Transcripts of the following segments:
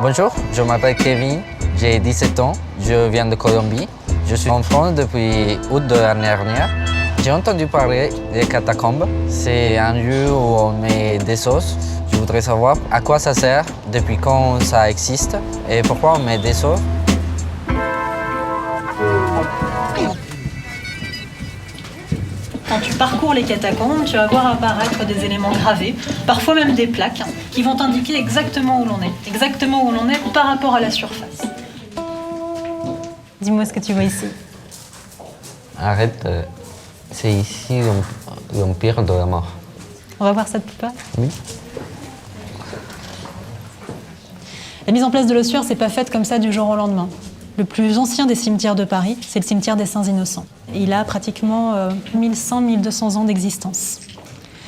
Bonjour, je m'appelle Kevin, j'ai 17 ans, je viens de Colombie. Je suis en France depuis août de l'année dernière. J'ai entendu parler des catacombes. C'est un lieu où on met des os. Je voudrais savoir à quoi ça sert, depuis quand ça existe et pourquoi on met des os. Quand tu parcours les catacombes, tu vas voir apparaître des éléments gravés, parfois même des plaques, qui vont t'indiquer exactement où l'on est par rapport à la surface. Dis-moi ce que tu vois ici. Arrête, c'est ici l'Empire de la mort. On va voir ça de plus près. Oui. La mise en place de l'ossuaire, c'est pas faite comme ça du jour au lendemain. Le plus ancien des cimetières de Paris, c'est le cimetière des Saints-Innocents. Il a pratiquement 1100-1200 ans d'existence.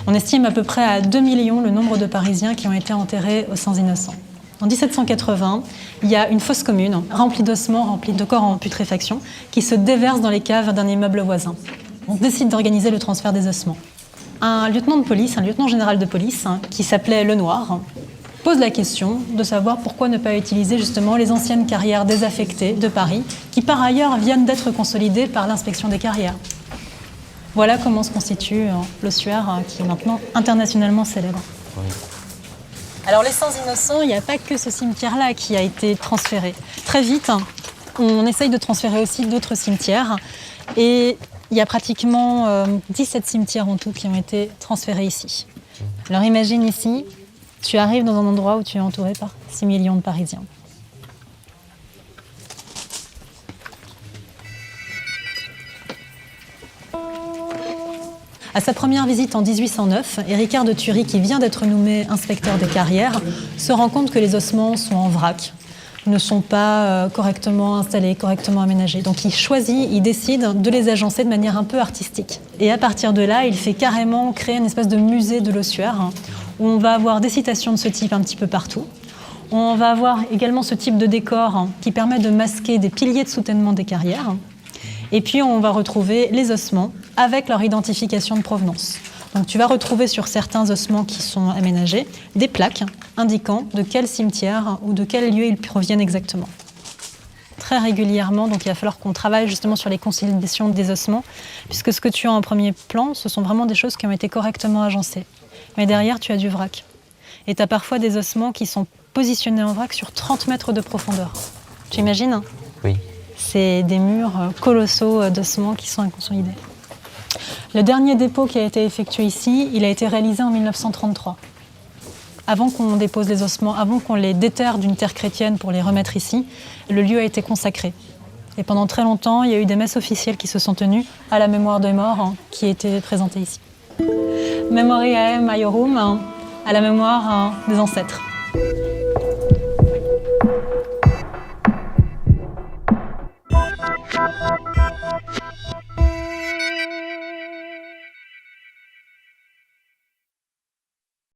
On estime à peu près à 2 millions le nombre de Parisiens qui ont été enterrés aux Saints-Innocents. En 1780, il y a une fosse commune remplie d'ossements, remplie de corps en putréfaction, qui se déverse dans les caves d'un immeuble voisin. On décide d'organiser le transfert des ossements. Un lieutenant de police, un lieutenant général de police, qui s'appelait Lenoir, pose la question de savoir pourquoi ne pas utiliser justement les anciennes carrières désaffectées de Paris, qui par ailleurs viennent d'être consolidées par l'inspection des carrières. Voilà comment se constitue l'ossuaire qui est maintenant internationalement célèbre. Oui. Alors les Saints-Innocents, il n'y a pas que ce cimetière-là qui a été transféré. Très vite, on essaye de transférer aussi d'autres cimetières et il y a pratiquement 17 cimetières en tout qui ont été transférés ici. Alors imagine ici, tu arrives dans un endroit où tu es entouré par 6 millions de Parisiens. À sa première visite en 1809, Ricard de Thury, qui vient d'être nommé inspecteur des carrières, se rend compte que les ossements sont en vrac, ne sont pas correctement installés, correctement aménagés. Donc il décide de les agencer de manière un peu artistique. Et à partir de là, il fait carrément créer une espèce de musée de l'ossuaire, où on va avoir des citations de ce type un petit peu partout. On va avoir également ce type de décor qui permet de masquer des piliers de soutènement des carrières. Et puis on va retrouver les ossements avec leur identification de provenance. Donc tu vas retrouver sur certains ossements qui sont aménagés des plaques indiquant de quel cimetière ou de quel lieu ils proviennent exactement. Très régulièrement, donc il va falloir qu'on travaille justement sur les conciliations des ossements, puisque ce que tu as en premier plan, ce sont vraiment des choses qui ont été correctement agencées. Mais derrière, tu as du vrac. Et tu as parfois des ossements qui sont positionnés en vrac sur 30 mètres de profondeur. Tu imagines ? Oui. C'est des murs colossaux d'ossements qui sont inconsolidés. Le dernier dépôt qui a été effectué ici, il a été réalisé en 1933. Avant qu'on dépose les ossements, avant qu'on les déterre d'une terre chrétienne pour les remettre ici, le lieu a été consacré. Et pendant très longtemps, il y a eu des messes officielles qui se sont tenues à la mémoire des morts qui étaient présentées ici. Memoriae Maiorum, à la mémoire des ancêtres.